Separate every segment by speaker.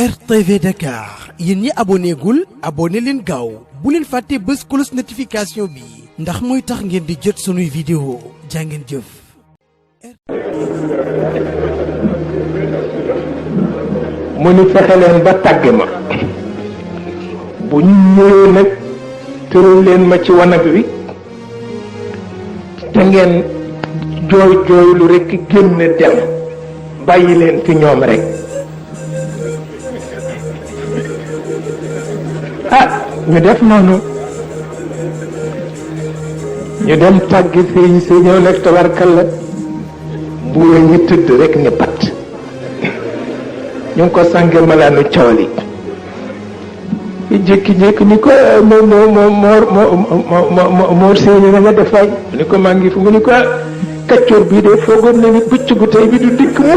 Speaker 1: RTV Dakar yéen ñi abonné gul abonné leen gaaw bu leen fàtte bës cloche notification bi ndax mooy tax ngeen di jot sunuy vidéo jàngeen jëf.
Speaker 2: mu ni fexe leen ba tàgg ma bu ñu ñëwee nag tëral leen ma ci wanag wi te ngeen jooy jooylu rekk génn dem bàyyi leen fi ñoom rek. ñu def noonu ñu dem tàgg sëriñ si ñëw nag tabarkalla bu ñu tëdd rek ni pat ñu ngi ko sànge malaanu cawli jékki-jékki ni ko moor séeni na nga def fay mu ni ko maa ngi fu mu ni ko kaccoor bii de foogoon na ni bëccëgu tey bi du dikk mu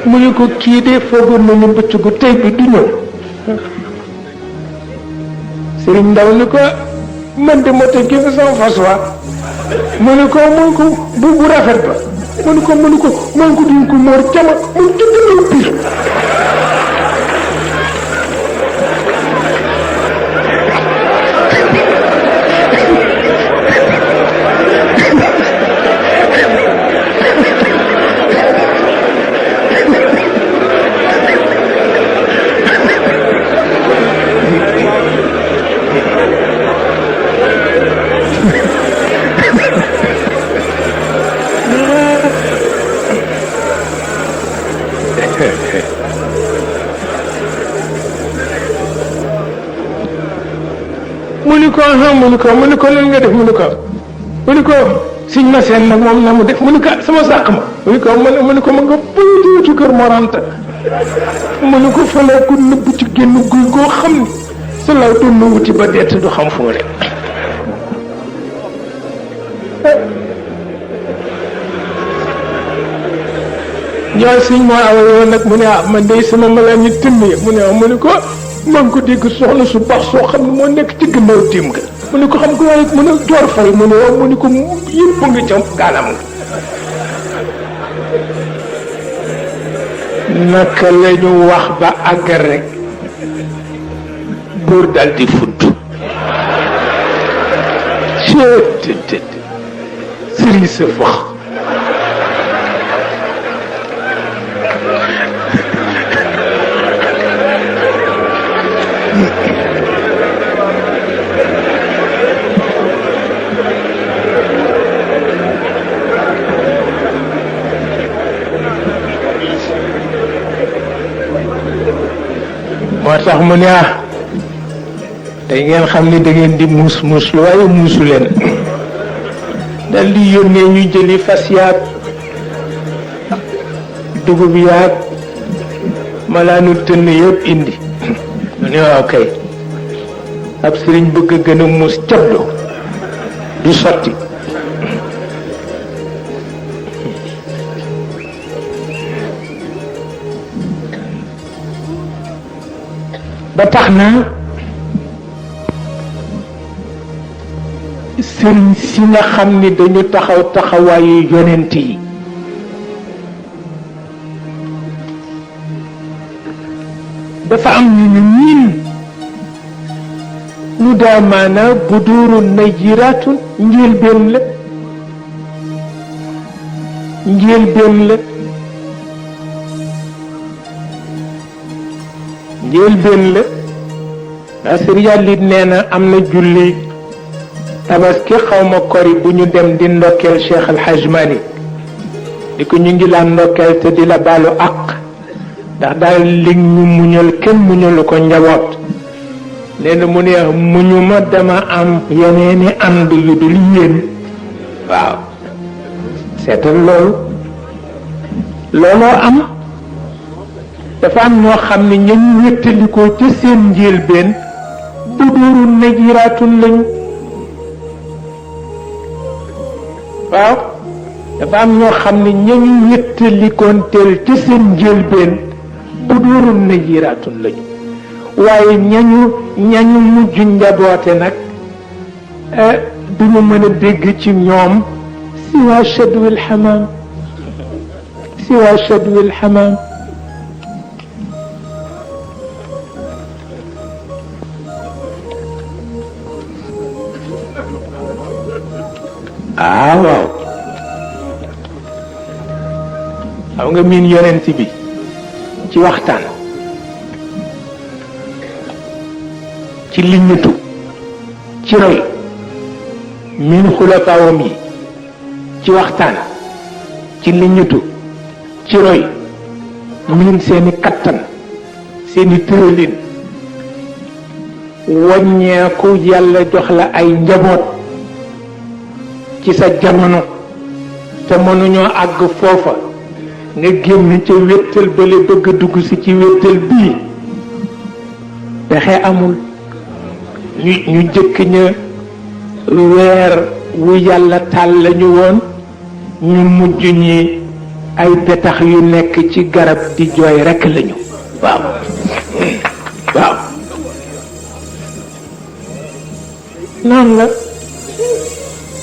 Speaker 2: mu ni ko kii de foogoon nañu bëccëgu tey bi du ñëw Sëriñ Ndaw ni ko man de moo tax gis sama fas wa mu ni ko bu rafet ba mu ni ko duñ ko moor jama mu tudd pir mu ni ko lan nga def mu ni ko siñ ma seen nag moom na mu def mu ni ko sama sàq ma mu ni ko ma nga ci kër Moranta mu ni ko fële ku nëbb ci génn guy goo xam ni sa law doon na wuti ba dett du xam fu mu ne ñoo siñ moo awa yoon nag mu ne man day sama malaan ñi tënn yi mu ni ko maa ngi ko dégg soxna su baax soo xam ne moo nekk ci gannaaw tiim nga mu ne ko xam ko waaye mu ne joor fay mu ne waaw mu ne ko yëpp nga ca gaalam nga naka la ñu wax ba àgg rek góor dal di fudd ctt sëriñ sa fax moo tax mu ne tey ngeen xam ni da ngeen di muus lu waaye muusu leen dal di yónnee ñu jëli fas yaag dugub yaag malaanu tënn yëpp indi mu ne waaw kay ab sëriñ bëgg a gën a muus cabdu du sotti ba tax na sëriñ si nga xam ni dañu taxaw taxawaayu yonent yi dafa am ñu miin nu daa maana buduuru najiraatun njëlbéen la njëlbéen la ndax sëriñ yàlla it nee na am na julli tabaski xawma kori bu ñu dem di ndokkeel Cheikh Al Hadj Malick di ko ñu ngi la ndokkeel te di la baalu àq ndax daal li ñu muñal kenn muñalu ko njaboot nee na mu ne muñu ma dama am yeneeni ànd yu dul yéen waaw seetal looloo am dafa am ñoo xam ne ñañ wéttalikoo ca seen njëlbeen bu dóoru najiraatun lañu waaw dafa am ñoo xam ne ñañu wéttalikoon teel ca seen njëlbeen bu dooroon na yiraatun lañu waaye ñañu mujj njaboote nag duñu mën a dégg ci ñoom siwa shadwil xamaam waaw xam nga miin yonent bi ci waxtaan ci liññitu ci roy miin xulafaawam yi ci waxtaan ci liññitu ci roy miin seeni kattan seeni tëralin waññeeku yàlla jox la ay njaboot ci sa jamono te mënuñoo àgg foofa nga génn ca wéttal bale bëgg dugg si ci wéttal bii pexe amul ñu jëkk ña weer wu yàlla tàll lañu woon ñu mujj ñi ay petax yu nekk ci garab di jooy rekk lañu waaw noonu la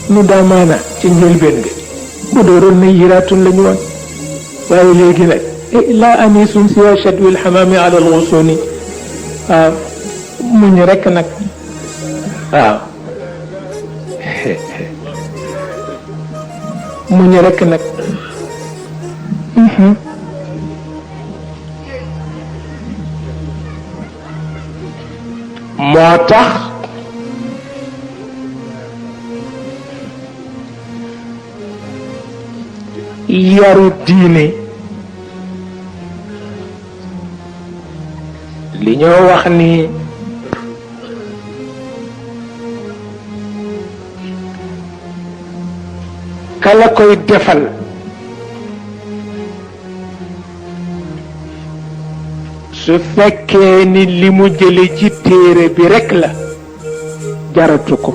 Speaker 2: nu daamaana ci njëlbeen bi bu dooroon na yiraatun lañu woon waaye léegi nag laa anisun siwa shadwil xamaami ala alxusuni waaw muñ rekk nag waaw muñ rekk nag moo tax yaru diine li ñoo wax ni kala koy defal su fekkee ni li mu jële ci téere bi rekk la jaratu ko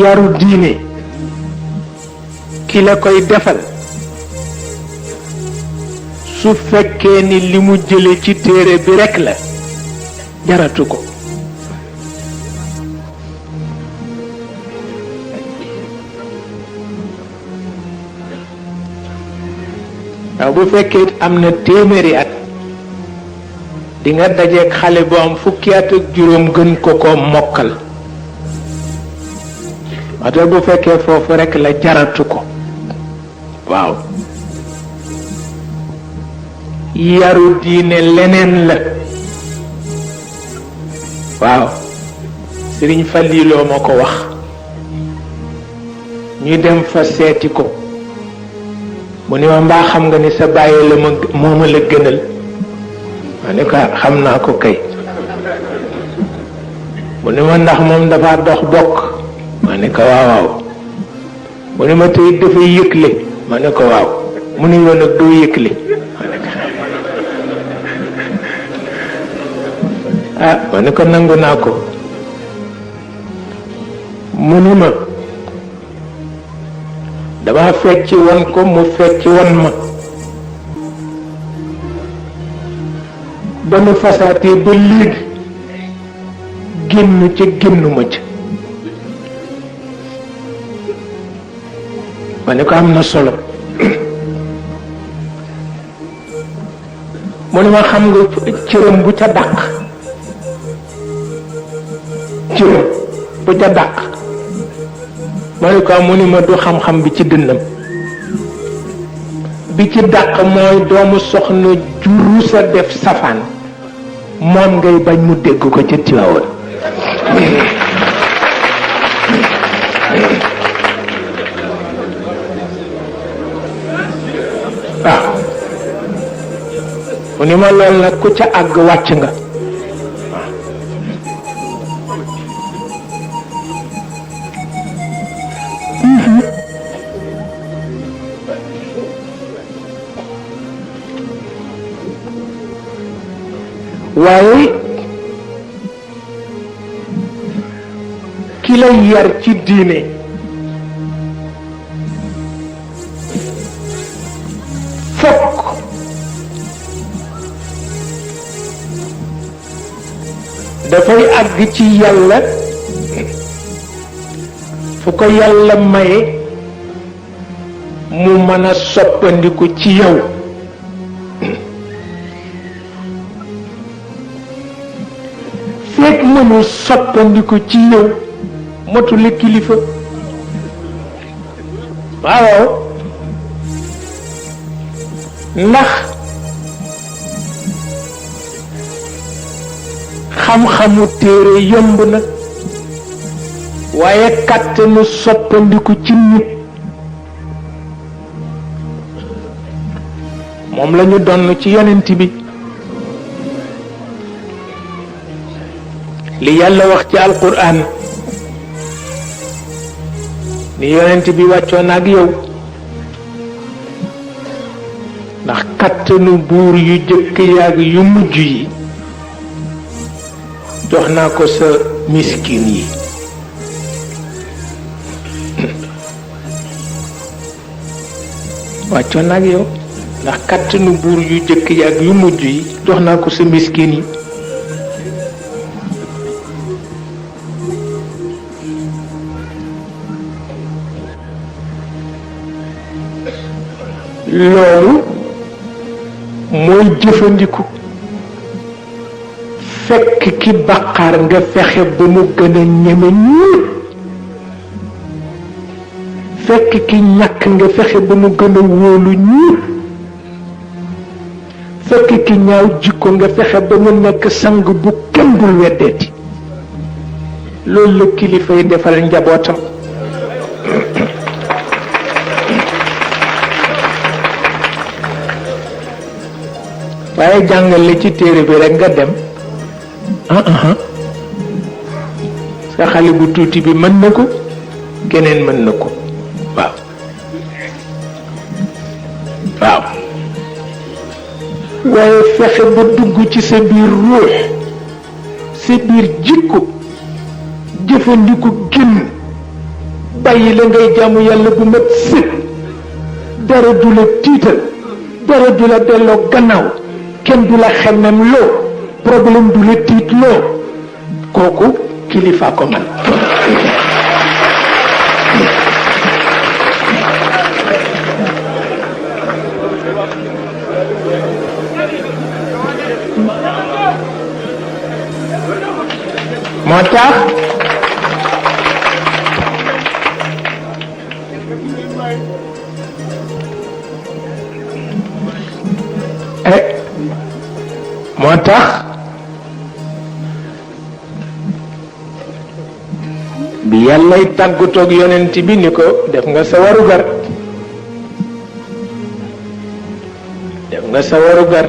Speaker 2: yaru diine ki la koy defal su fekkee ni li mu jële ci téere bi rekk la jaratu ko waaw bu fekkee am na téeméeri at di nga dajeek xale bu am fukki at ak juróom gën ko ko mokkal wate bu fekkee foofu rekk la jaratu ko waaw yaru diine leneen la waaw Sëriñ Faliloo ma ko wax ñu dem fa seeti ko mu ni ma mbaa xam nga ni sa bàyyi la mooma la gënal ma ne ko xam naa ko kay mu ni ma ndax moom dafa dox bokk ma ne ko waaw mu ni ma tey dafay yëgle ma ne ko waaw mu ni yoon nag doo yëgle ma ne ko ma ne ko nangu naa ko mu ni ma dama fecc won ko mu fecc won ma ba nu fasaatee ba léegi génn ca génnuma ca ma ne ko am na solo mu ne ma xam nga cëram bu ca dàq cëram bu ca dàq ma ne ko mu ni ma du xam-xam bi ci dënnam bi ci dàq mooy doomu soxna juru sa def safaan moom ngay bañ mu dégg ko ca Tiwaawan waaw mu ni ma lool nag ku ca àgg wàcc nga waaye ki lay yar ci diine fokk dafay àgg ci yàlla fu ko yàlla maye mu mën a soppandiku ci yow fekk mënul soppandiku ci yow motuli kilifa waaw ndax xam-xamu téere yomb na waaye kàttanu soppandiku ci nit moom la ñu donn ci yonent bi li yàlla wax ci alquran ni yonent bi wàccoon ak yow ndax kàttanu buur yu jëkk yaag yu mujj yi jox naa ko sa miskin yi wàccoon ak yow ndax kàttanu buur yu jëkk yaag yu mujj yi jox naa ko sa miskin yi loolu mooy jëfandiku fekk ki baqaar nga fexe ba mu gën a ñeme ñuul fekk ki ñàkk nga fexe ba mu gën a wóolu ñuul fekk ki ñaaw jikko nga fexe ba mu nekk sang bu kenn dul weddeeti loolu la kilifa yi defal njabootam waaye jàngale ci téere bi rek nga dem sa xale bu tuuti bi mën na ko keneen mën na ko waaw waaw waaye fexe ba dugg ci sa biir ruux sa biir jikko jëfandiku génn bàyyi la ngay jaamu yàlla bu mat sëkk dara du la tiital dara du la delloo gannaaw kenn du la xemmem loo problème du la tiit loo kooku kilifa ko man moo tax moo tax bi yàllay tàggatoog yonent bi ni ko def nga sa warugar def nga sa warugar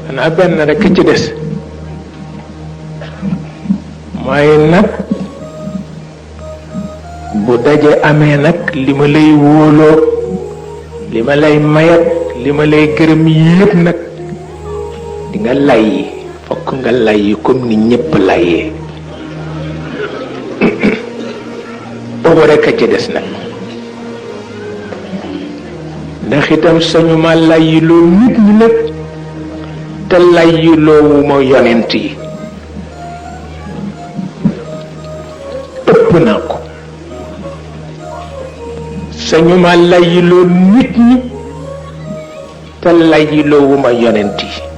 Speaker 2: xanaa benn rekk ci des mooy nag bu daje amee nag li ma lay wóoloo li ma lay mayat li ma lay gërëm yépp nag di nga layyi fokk nga layyi comme ni ñépp layyee boobu rekk a ci des nag ndax itam sañu ma layyiloo nit ñi nag te layyiloowu ma yonent yi ëpp naa ko sañu ma layyiloo nit ñi te layyiloowu ma yonent yi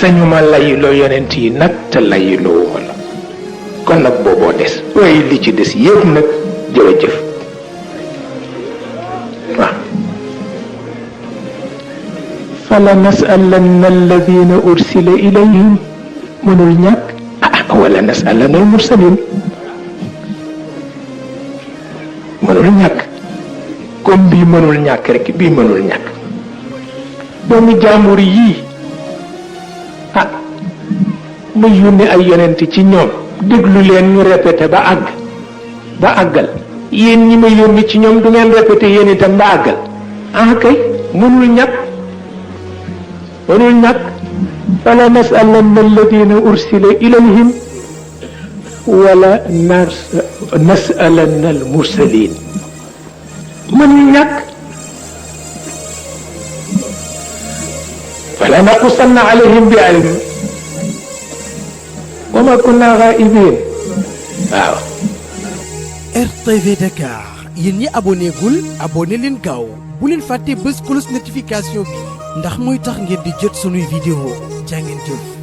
Speaker 2: sañu ma layyiloo yonent yi nag te layyiloowu ma la kon nag booboo des waaye li ci des yépp nag jërëjëf waaw fala nasalanna alladina ursila ilayhim mënul ñàkk wala nasalanna al mursalin mënul ñàkk comme bii mënul ñàkk rek bii mënul ñàkk doomu jàmbur yii ma yónni ay yonent ci ñoom déglu leen ñu répété ba àggal yéen ñi ma yónni ci ñoom du ngeen répété yéen itam ba àggal kay mënul ñàkk fala nasalanna alladina ursila ilayhim wala nasalanna al mursalin mënuñu ñàkk fala naqussanna alayhim bi ilm wa ma kunna ghaibin waaw.
Speaker 1: RTV Dakar yéen ñi abonné gul abonné leen gaaw bu leen fàtte bës cloche notification bi ndax mooy tax ngeen di jot sunuy vidéo jaa ngeen jëf.